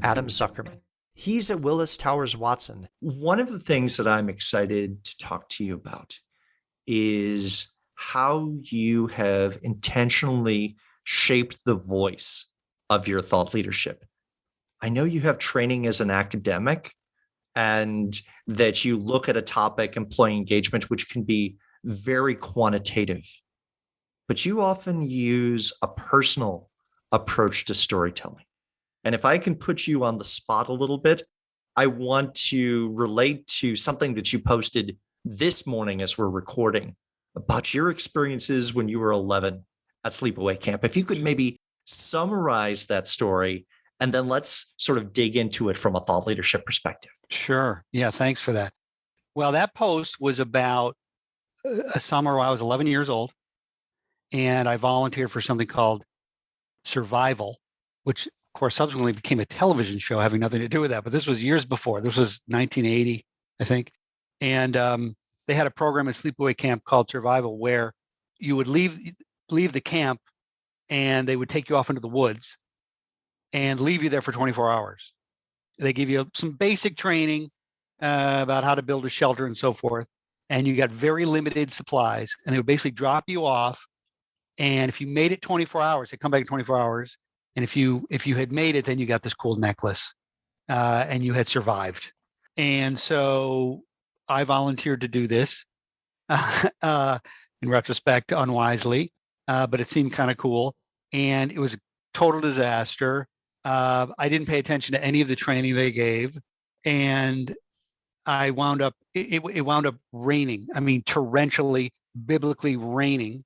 Adam Zuckerman. He's at Willis Towers Watson. One of the things that I'm excited to talk to you about is how you have intentionally shaped the voice of your thought leadership. I know you have training as an academic and that you look at a topic, employee engagement, which can be very quantitative, but you often use a personal approach to storytelling. And if I can put you on the spot a little bit, I want to relate to something that you posted this morning as we're recording about your experiences when you were 11 at sleepaway camp. If you could maybe summarize that story, and then let's sort of dig into it from a thought leadership perspective. Sure. Yeah, thanks for that. Well, that post was about a summer when I was 11 years old, and I volunteered for something called Survival, which, of course, subsequently became a television show having nothing to do with that. But this was years before. This was 1980, I think. And they had a program at sleepaway camp called Survival where you would leave the camp and they would take you off into the woods and leave you there for 24 hours. They give you some basic training about how to build a shelter and so forth. And you got very limited supplies. And they would basically drop you off. And if you made it 24 hours, they come back in 24 hours. And if you had made it, then you got this cool necklace and you had survived. And so I volunteered to do this in retrospect, unwisely, but it seemed kind of cool. And it was a total disaster. I didn't pay attention to any of the training they gave. And I wound up, it wound up raining. I mean, torrentially, biblically raining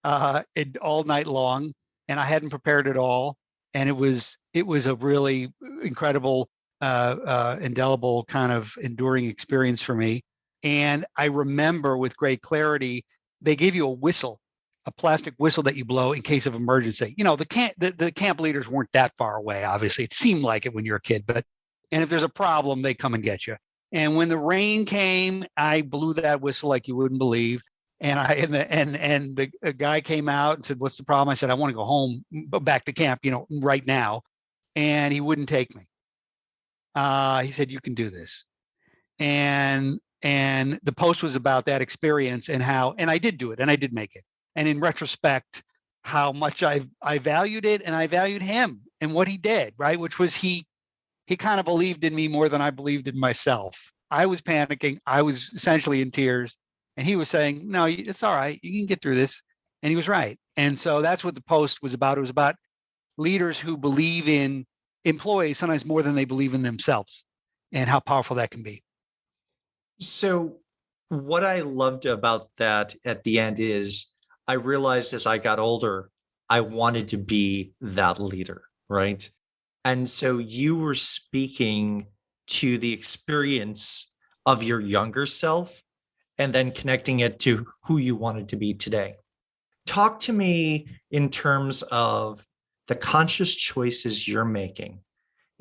all night long. And I hadn't prepared at all. And it was a really incredible, indelible kind of enduring experience for me. And I remember with great clarity, they gave you a whistle, a plastic whistle that you blow in case of emergency. You know, the camp leaders weren't that far away, obviously. It seemed like it when you're a kid, and if there's a problem, they come and get you. And when the rain came, I blew that whistle like you wouldn't believe. And the guy came out and said, "What's the problem?" I said, "I want to go home, back to camp, right now." And he wouldn't take me. He said, "You can do this." And the post was about that experience and I did do it and I did make it. And in retrospect, how much I valued it and I valued him and what he did, right? Which was he kind of believed in me more than I believed in myself. I was panicking. I was essentially in tears. And he was saying, "No, it's all right. You can get through this." And he was right. And so that's what the post was about. It was about leaders who believe in employees sometimes more than they believe in themselves and how powerful that can be. So, what I loved about that at the end is I realized as I got older, I wanted to be that leader, right? And so you were speaking to the experience of your younger self and then connecting it to who you wanted to be today. Talk to me in terms of the conscious choices you're making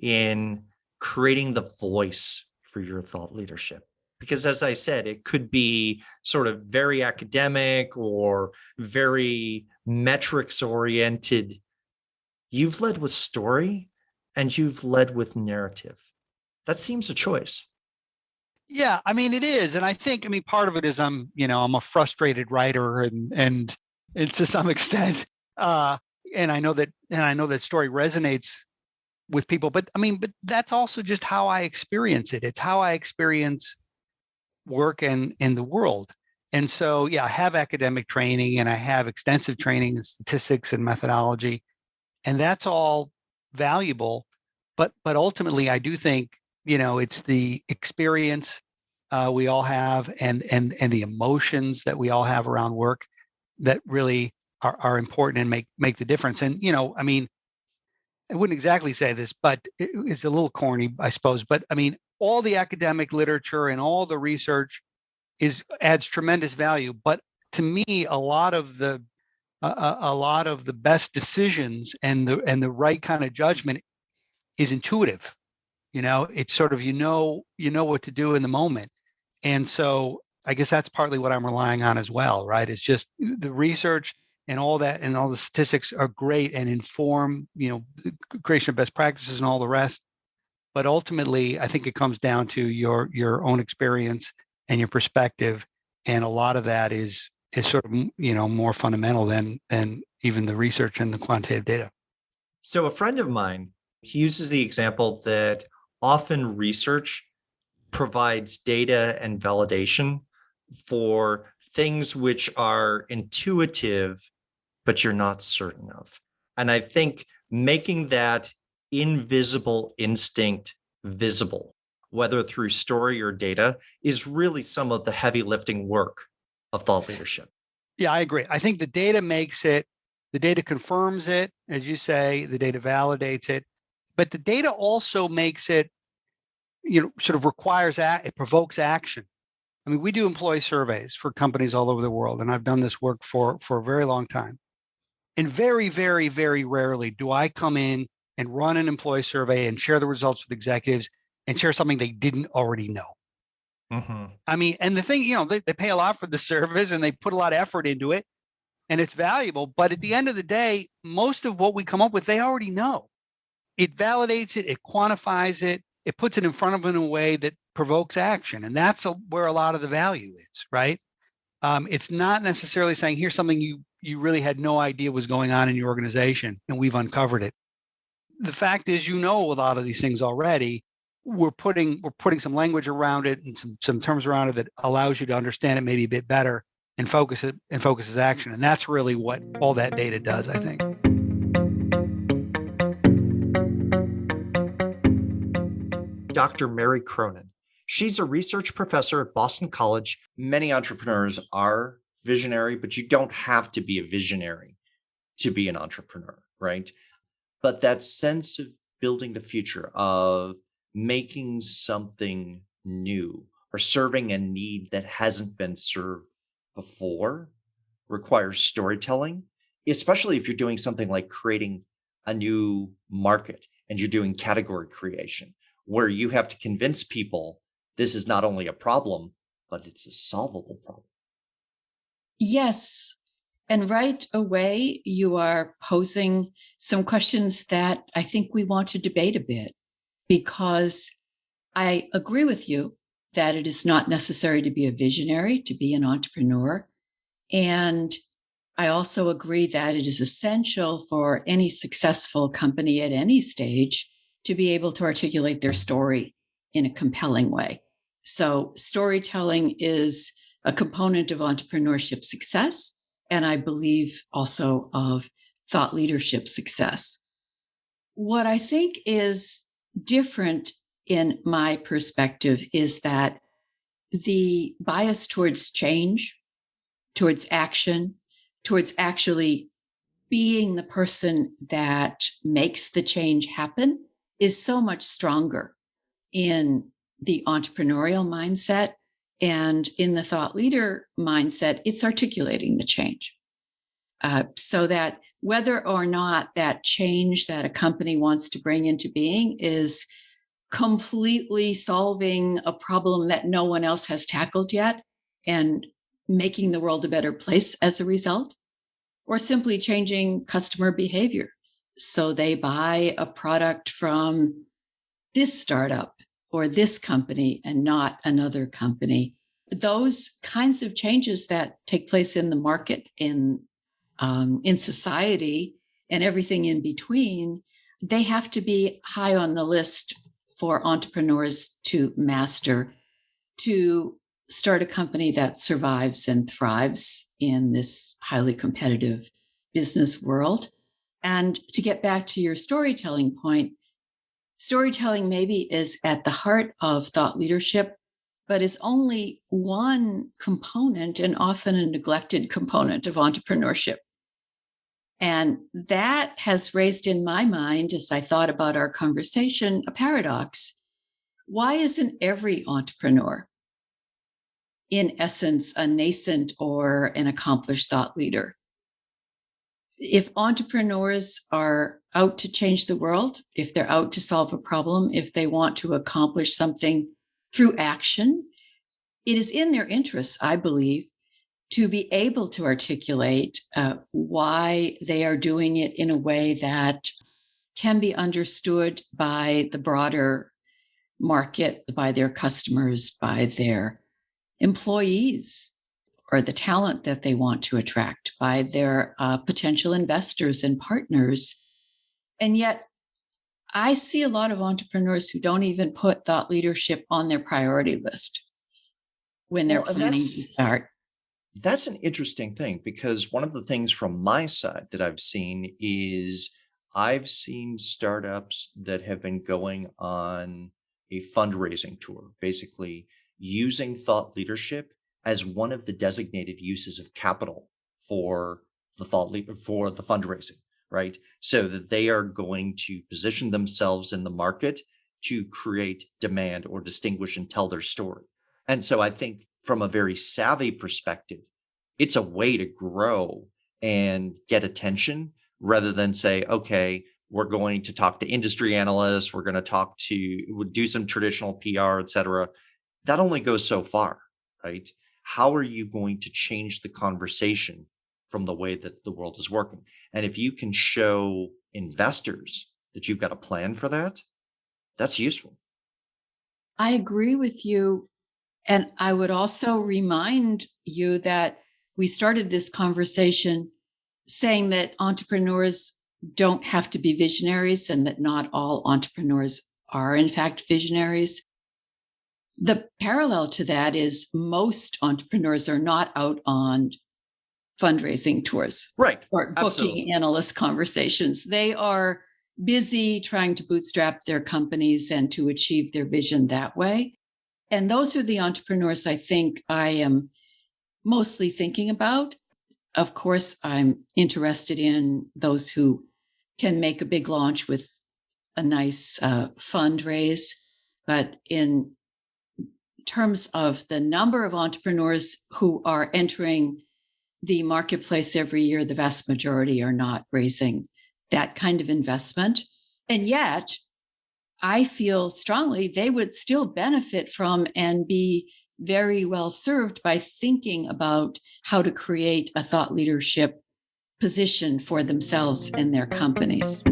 in creating the voice for your thought leadership. Because as I said, it could be sort of very academic or very metrics oriented. You've led with story and you've led with narrative. That seems a choice. Yeah, I mean it is, and I think part of it is I'm a frustrated writer, and to some extent, and I know that story resonates with people, but that's also just how I experience it. It's how I experience work and in the world. And so, yeah, I have academic training and I have extensive training in statistics and methodology, and that's all valuable. But ultimately, I do think it's the experience we all have and the emotions that we all have around work that really are important and make the difference. And I wouldn't exactly say this, but it's a little corny, I suppose. But all the academic literature and all the research adds tremendous value. But to me, a lot of the best decisions and the right kind of judgment is intuitive. It's sort of what to do in the moment. And so I guess that's partly what I'm relying on as well, right? It's just the research and all that, and all the statistics are great and inform, the creation of best practices and all the rest. But ultimately, I think it comes down to your own experience and your perspective. And a lot of that is sort of, more fundamental than even the research and the quantitative data. So a friend of mine, he uses the example that often research provides data and validation for things which are intuitive, but you're not certain of. And I think making that invisible instinct visible, whether through story or data, is really some of the heavy lifting work of thought leadership. Yeah, I agree. I think the data confirms it, as you say, the data validates it, but the data also makes it, sort of it provokes action. I mean, we do employee surveys for companies all over the world, and I've done this work for a very long time. And very, very, very rarely do I come in and run an employee survey and share the results with executives and share something they didn't already know. Mm-hmm. I mean, and the thing, they pay a lot for the service and they put a lot of effort into it and it's valuable. But at the end of the day, most of what we come up with, they already know. It validates it, it quantifies it, it puts it in front of them in a way that provokes action. And that's where a lot of the value is, right? It's not necessarily saying, here's something you really had no idea was going on in your organization and we've uncovered it. The fact is, a lot of these things already. We're putting some language around it and some terms around it that allows you to understand it maybe a bit better and focuses action. And that's really what all that data does, I think. Dr. Mary Cronin. She's a research professor at Boston College. Many entrepreneurs are visionary, but you don't have to be a visionary to be an entrepreneur, right? But that sense of building the future, of making something new or serving a need that hasn't been served before requires storytelling, especially if you're doing something like creating a new market and you're doing category creation, where you have to convince people this is not only a problem, but it's a solvable problem. Yes. And right away, you are posing some questions that I think we want to debate a bit, because I agree with you that it is not necessary to be a visionary to be an entrepreneur. And I also agree that it is essential for any successful company at any stage to be able to articulate their story in a compelling way. So, storytelling is a component of entrepreneurship success, and I believe also of thought leadership success. What I think is different in my perspective is that the bias towards change, towards action, towards actually being the person that makes the change happen is so much stronger in the entrepreneurial mindset. And in the thought leader mindset, it's articulating the change. So that whether or not that change that a company wants to bring into being is completely solving a problem that no one else has tackled yet and making the world a better place as a result, or simply changing customer behavior so they buy a product from this startup or this company and not another company. Those kinds of changes that take place in the market, in society, and everything in between, they have to be high on the list for entrepreneurs to master, to start a company that survives and thrives in this highly competitive business world. And to get back to your storytelling point, storytelling maybe is at the heart of thought leadership, but is only one component and often a neglected component of entrepreneurship. And that has raised in my mind, as I thought about our conversation, a paradox. Why isn't every entrepreneur, in essence, a nascent or an accomplished thought leader? If entrepreneurs are out to change the world, if they're out to solve a problem, if they want to accomplish something through action, it is in their interests, I believe, to be able to articulate why they are doing it in a way that can be understood by the broader market, by their customers, by their employees, or the talent that they want to attract, by their potential investors and partners. And yet, I see a lot of entrepreneurs who don't even put thought leadership on their priority list when they're Well, and planning to start. that's an interesting thing, because one of the things from my side that I've seen is I've seen startups that have been going on a fundraising tour, basically using thought leadership as one of the designated uses of capital for for the fundraising, right? So that they are going to position themselves in the market to create demand or distinguish and tell their story. And so I think from a very savvy perspective, it's a way to grow and get attention rather than say, okay, we're going to talk to industry analysts, we're going to we'll do some traditional PR, et cetera. That only goes so far, right? How are you going to change the conversation from the way that the world is working? And if you can show investors that you've got a plan for that, that's useful. I agree with you. And I would also remind you that we started this conversation saying that entrepreneurs don't have to be visionaries and that not all entrepreneurs are, in fact, visionaries. The parallel to that is most entrepreneurs are not out on fundraising tours, right, or booking absolutely. analyst conversations. They are busy trying to bootstrap their companies and to achieve their vision that way. And those are the entrepreneurs I think I am mostly thinking about. Of course, I'm interested in those who can make a big launch with a nice fundraise. But in terms of the number of entrepreneurs who are entering the marketplace every year, the vast majority are not raising that kind of investment. And yet, I feel strongly they would still benefit from and be very well served by thinking about how to create a thought leadership position for themselves and their companies.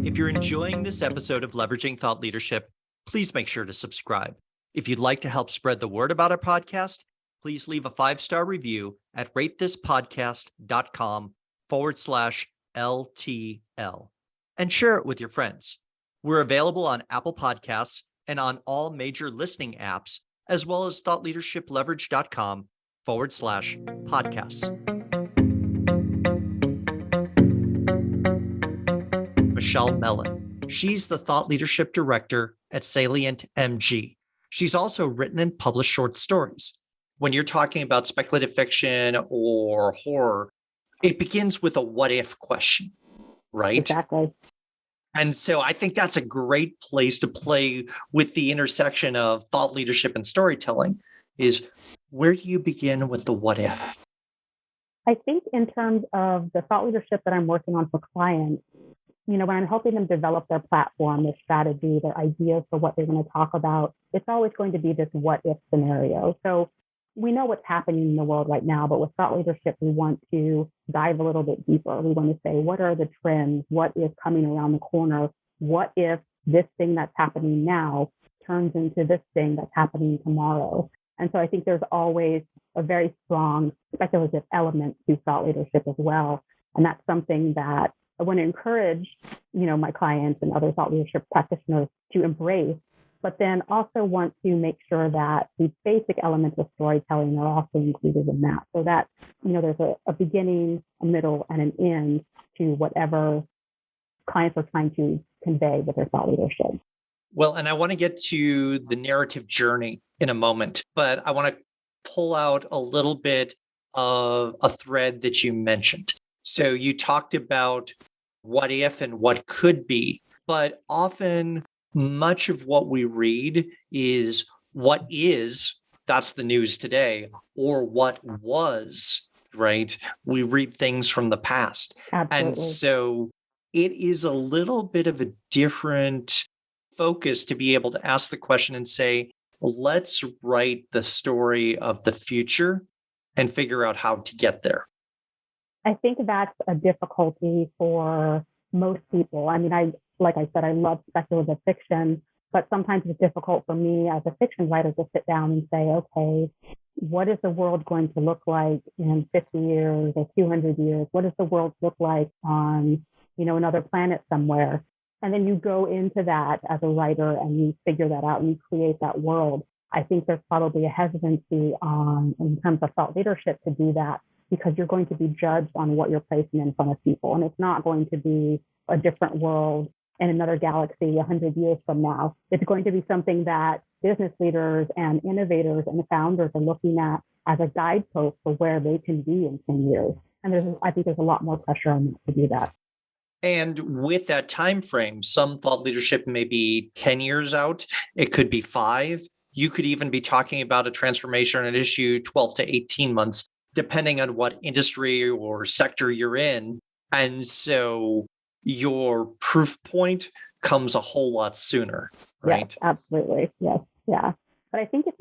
If you're enjoying this episode of Leveraging Thought Leadership, please make sure to subscribe. If you'd like to help spread the word about our podcast, please leave a 5-star review at ratethispodcast.com/LTL and share it with your friends. We're available on Apple Podcasts and on all major listening apps, as well as thoughtleadershipleverage.com/podcasts. Michelle Mellon. She's the Thought Leadership Director at Salient MG. She's also written and published short stories. When you're talking about speculative fiction or horror, it begins with a what if question, right? Exactly. And so I think that's a great place to play with the intersection of thought leadership and storytelling, is where do you begin with the what if? I think in terms of the thought leadership that I'm working on for clients, when I'm helping them develop their platform, their strategy, their ideas for what they're going to talk about, it's always going to be this what if scenario. So we know what's happening in the world right now, but with thought leadership, we want to dive a little bit deeper. We want to say, what are the trends? What is coming around the corner? What if this thing that's happening now turns into this thing that's happening tomorrow? And so I think there's always a very strong speculative element to thought leadership as well. And that's something that I want to encourage, my clients and other thought leadership practitioners to embrace, but then also want to make sure that the basic elements of storytelling are also included in that, so that, there's a beginning, a middle, and an end to whatever clients are trying to convey with their thought leadership. Well, and I want to get to the narrative journey in a moment, but I want to pull out a little bit of a thread that you mentioned. So you talked about what if and what could be, but often much of what we read is what is, that's the news today, or what was, right? We read things from the past. Absolutely. And so it is a little bit of a different focus to be able to ask the question and say, let's write the story of the future and figure out how to get there. I think that's a difficulty for most people. I mean, like I said, I love speculative fiction, but sometimes it's difficult for me as a fiction writer to sit down and say, okay, what is the world going to look like in 50 years or 200 years? What does the world look like on, another planet somewhere? And then you go into that as a writer and you figure that out and you create that world. I think there's probably a hesitancy in terms of thought leadership to do that because you're going to be judged on what you're placing in front of people. And it's not going to be a different world in another galaxy 100 years from now. It's going to be something that business leaders and innovators and founders are looking at as a guidepost for where they can be in 10 years. And I think there's a lot more pressure on them to do that. And with that time frame, some thought leadership may be 10 years out. It could be 5. You could even be talking about a transformation or an issue 12 to 18 months, depending on what industry or sector you're in. And so your proof point comes a whole lot sooner, right? Yes, absolutely. Yes. Yeah. But I think if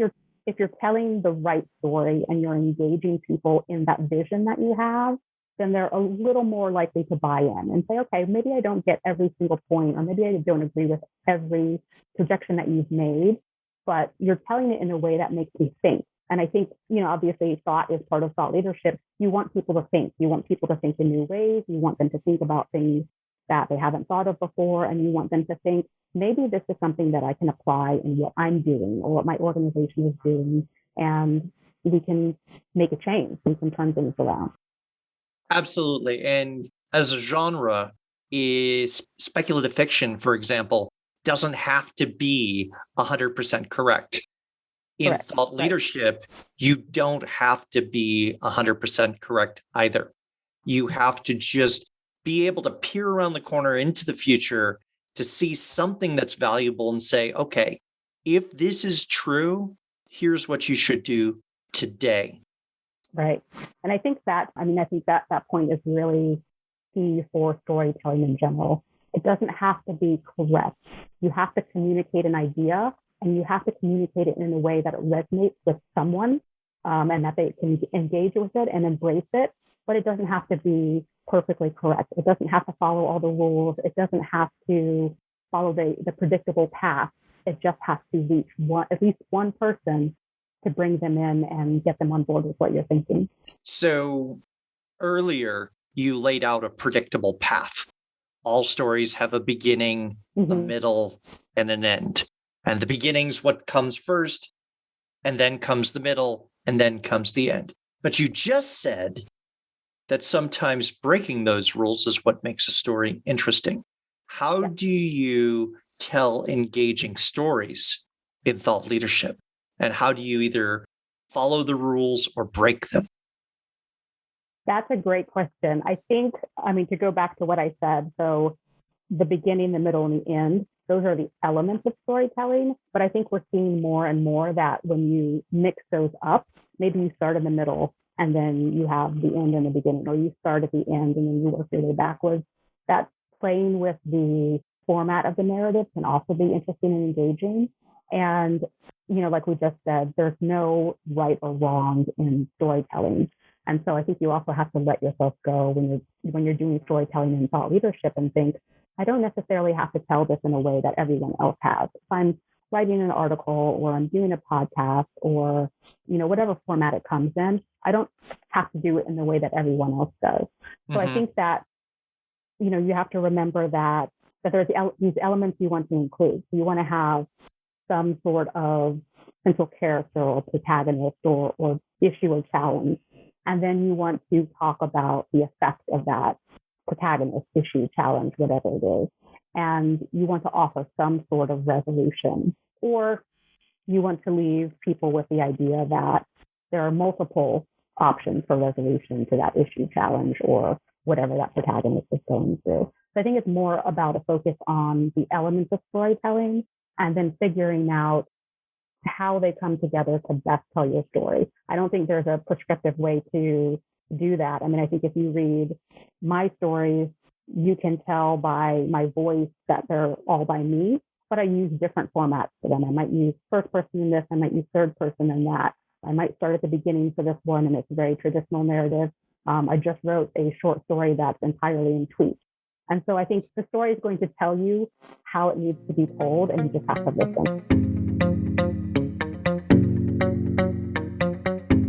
you're telling the right story and you're engaging people in that vision that you have, then they're a little more likely to buy in and say, okay, maybe I don't get every single point, or maybe I don't agree with every projection that you've made, but you're telling it in a way that makes me think. And I think, obviously thought is part of thought leadership. You want people to think. You want people to think in new ways. You want them to think about things that they haven't thought of before. And you want them to think, maybe this is something that I can apply in what I'm doing or what my organization is doing. And we can make a change. We can turn things around. Absolutely. And as a genre, is speculative fiction, for example, doesn't have to be 100% correct. In Correct. thought leadership, you don't have to be 100% correct either. You have to just be able to peer around the corner into the future to see something that's valuable and say, okay, if this is true, here's what you should do today. Right. And I think that point is really key for storytelling in general. It doesn't have to be correct. You have to communicate an idea, and you have to communicate it in a way that it resonates with someone, and that they can engage with it and embrace it. But it doesn't have to be perfectly correct. It doesn't have to follow all the rules. It doesn't have to follow the predictable path. It just has to reach at least one person to bring them in and get them on board with what you're thinking. So earlier, you laid out a predictable path. All stories have a beginning, a middle, and an end. And the beginning's what comes first, and then comes the middle, and then comes the end. But you just said that sometimes breaking those rules is what makes a story interesting. How do you tell engaging stories in thought leadership? And how do you either follow the rules or break them? That's a great question. I think, to go back to what I said, so the beginning, the middle, and the end, those are the elements of storytelling. But I think we're seeing more and more that when you mix those up, maybe you start in the middle and then you have the end and the beginning, or you start at the end and then you work your way backwards. That playing with the format of the narrative can also be interesting and engaging. And, like we just said, there's no right or wrong in storytelling. And so I think you also have to let yourself go when you're doing storytelling and thought leadership and think, I don't necessarily have to tell this in a way that everyone else has. If I'm writing an article or I'm doing a podcast or, whatever format it comes in, I don't have to do it in the way that everyone else does. So I think that, you have to remember that there's these elements you want to include. So you want to have some sort of central character or protagonist or issue or challenge. And then you want to talk about the effect of that protagonist, issue, challenge, whatever it is. And you want to offer some sort of resolution. Or you want to leave people with the idea that there are multiple options for resolution to that issue, challenge, or whatever that protagonist is going through. So I think it's more about a focus on the elements of storytelling and then figuring out how they come together to best tell your story. I don't think there's a prescriptive way to do that. I think if you read my stories, you can tell by my voice that they're all by me, but I use different formats for them. I might use first person in this, I might use third person in that. I might start at the beginning for this one, and it's a very traditional narrative. I just wrote a short story that's entirely in tweets. And so I think the story is going to tell you how it needs to be told, and you just have to listen.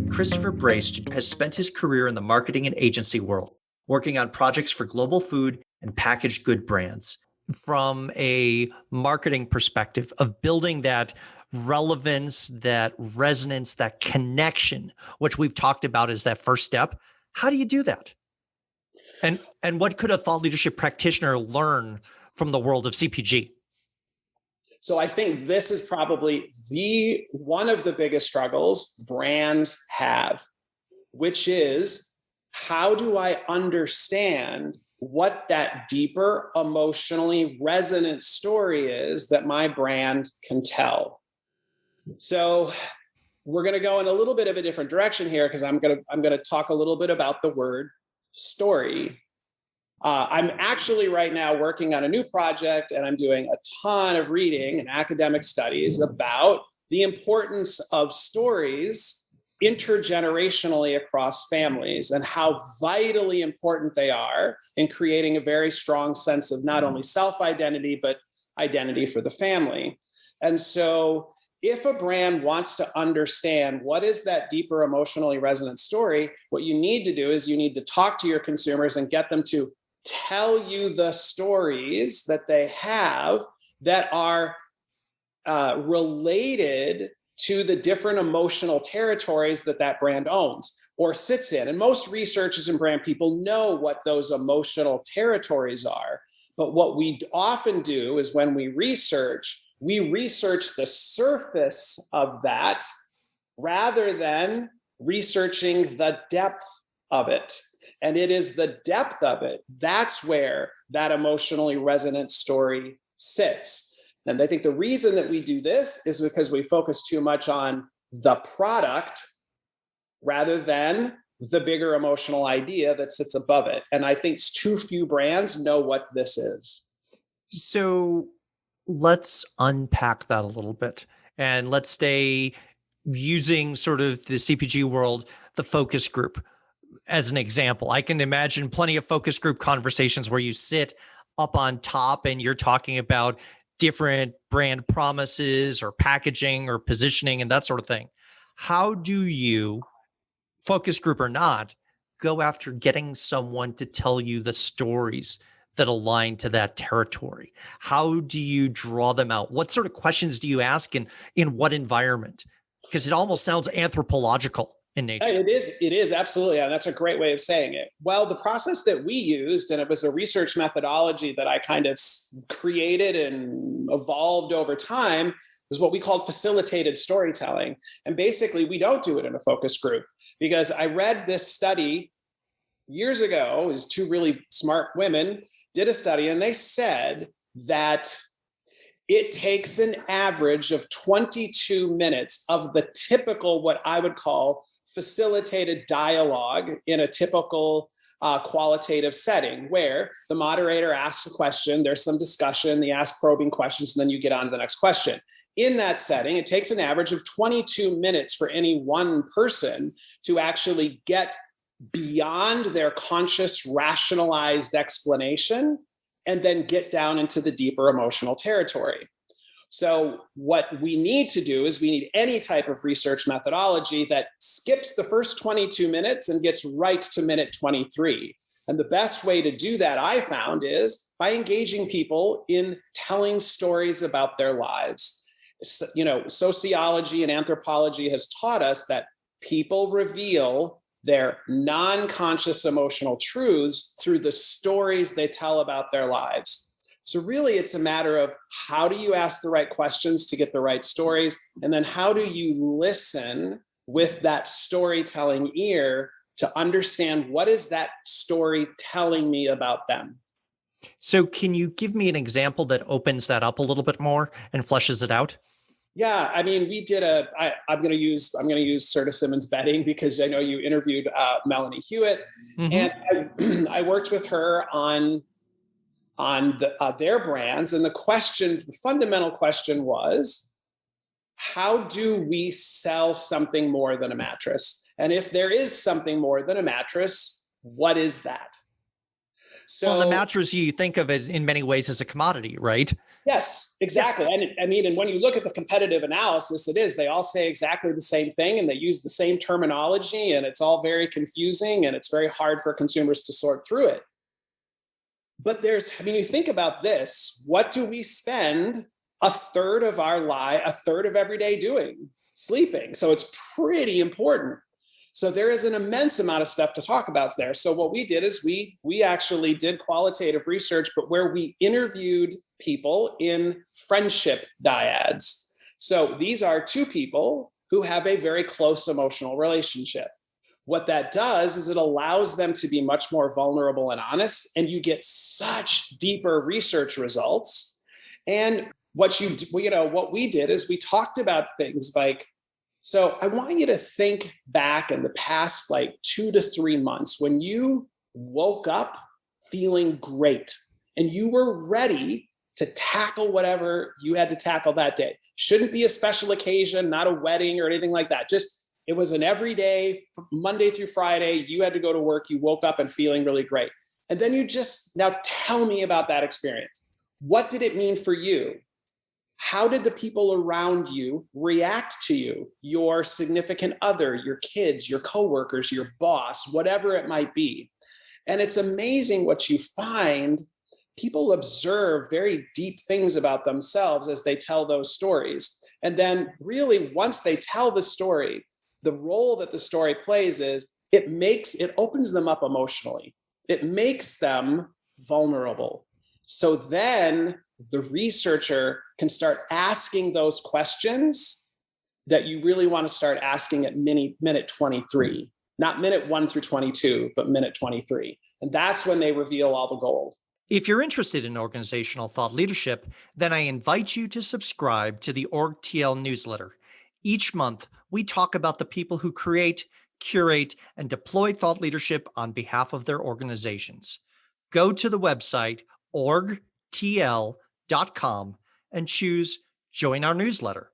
Christopher Brace has spent his career in the marketing and agency world, working on projects for global food and packaged good brands. From a marketing perspective of building that relevance, that resonance, that connection, which we've talked about as that first step, how do you do that? And what could a thought leadership practitioner learn from the world of CPG? So I think this is probably one of the biggest struggles brands have, which is, how do I understand what that deeper, emotionally resonant story is that my brand can tell? So we're going to go in a little bit of a different direction here, because I'm going to talk a little bit about the word story. I'm actually right now working on a new project, and I'm doing a ton of reading and academic studies about the importance of stories intergenerationally across families, and how vitally important they are in creating a very strong sense of not only self-identity, but identity for the family. And so if a brand wants to understand what is that deeper emotionally resonant story, what you need to do is you need to talk to your consumers and get them to tell you the stories that they have that are related to the different emotional territories that that brand owns or sits in. And most researchers and brand people know what those emotional territories are. But what we often do is, when we research the surface of that rather than researching the depth of it. And it is the depth of it, that's where that emotionally resonant story sits. And I think the reason that we do this is because we focus too much on the product rather than the bigger emotional idea that sits above it. And I think too few brands know what this is. So let's unpack that a little bit, and let's stay using sort of the CPG world, the focus group as an example. I can imagine plenty of focus group conversations where you sit up on top and you're talking about different brand promises or packaging or positioning and that sort of thing. How do you, focus group or not, go after getting someone to tell you the stories that align to that territory? How do you draw them out? What sort of questions do you ask, and in what environment? Because it almost sounds anthropological in nature. It is absolutely. And that's a great way of saying it. Well, the process that we used, and it was a research methodology that I kind of created and evolved over time, was what we called facilitated storytelling. And basically, we don't do it in a focus group, because I read this study years ago. It was two really smart women did a study, and they said that it takes an average of 22 minutes of the typical, what I would call facilitated dialogue in a typical qualitative setting, where the moderator asks a question, there's some discussion, they ask probing questions, and then you get on to the next question. In that setting, it takes an average of 22 minutes for any one person to actually get beyond their conscious, rationalized explanation and then get down into the deeper emotional territory. So what we need to do is we need any type of research methodology that skips the first 22 minutes and gets right to minute 23. And the best way to do that, I found, is by engaging people in telling stories about their lives. You know, sociology and anthropology has taught us that people reveal their non-conscious emotional truths through the stories they tell about their lives. So really, it's a matter of, how do you ask the right questions to get the right stories? And then how do you listen with that storytelling ear to understand, what is that story telling me about them? So can you give me an example that opens that up a little bit more and fleshes it out? Yeah, I mean, we did I'm going to use Serta Simmons Betting, because I know you interviewed Melanie Hewitt, and I worked with her on their brands, and the fundamental question was, how do we sell something more than a mattress? And if there is something more than a mattress, what is that? Well, the So mattress, you think of it in many ways as a commodity, right? yes, exactly. And I mean, and when you look at the competitive analysis, it is, they all say exactly the same thing and they use the same terminology, and it's all very confusing and it's very hard for consumers to sort through it. But I mean, you think about this, what do we spend a third of our life, a third of every day doing? Sleeping. So it's pretty important. So there is an immense amount of stuff to talk about there. So what we did is we actually did qualitative research, but where we interviewed people in friendship dyads. So these are two people who have a very close emotional relationship. What that does is it allows them to be much more vulnerable and honest, and you get such deeper research results. And what we did is we talked about things like, so I want you to think back in the past like 2 to 3 months when you woke up feeling great and you were ready to tackle whatever you had to tackle that day. Shouldn't be a special occasion, not a wedding or anything like that. Just it was an everyday, Monday through Friday, you had to go to work, you woke up and feeling really great. And then now tell me about that experience. What did it mean for you? How did the people around you react to you, your significant other, your kids, your coworkers, your boss, whatever it might be? And it's amazing what you find. People observe very deep things about themselves as they tell those stories. And then really, once they tell the story, the role that the story plays is it opens them up emotionally. It makes them vulnerable. So then the researcher can start asking those questions that you really want to start asking at minute 23, not minute 1 through 22, but minute 23. And that's when they reveal all the gold. If you're interested in organizational thought leadership, then I invite you to subscribe to the OrgTL newsletter. Each month, we talk about the people who create, curate, and deploy thought leadership on behalf of their organizations. Go to the website orgtl.com and choose Join Our Newsletter.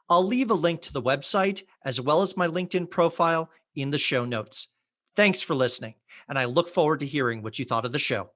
I'll leave a link to the website as well as my LinkedIn profile in the show notes. Thanks for listening, and I look forward to hearing what you thought of the show.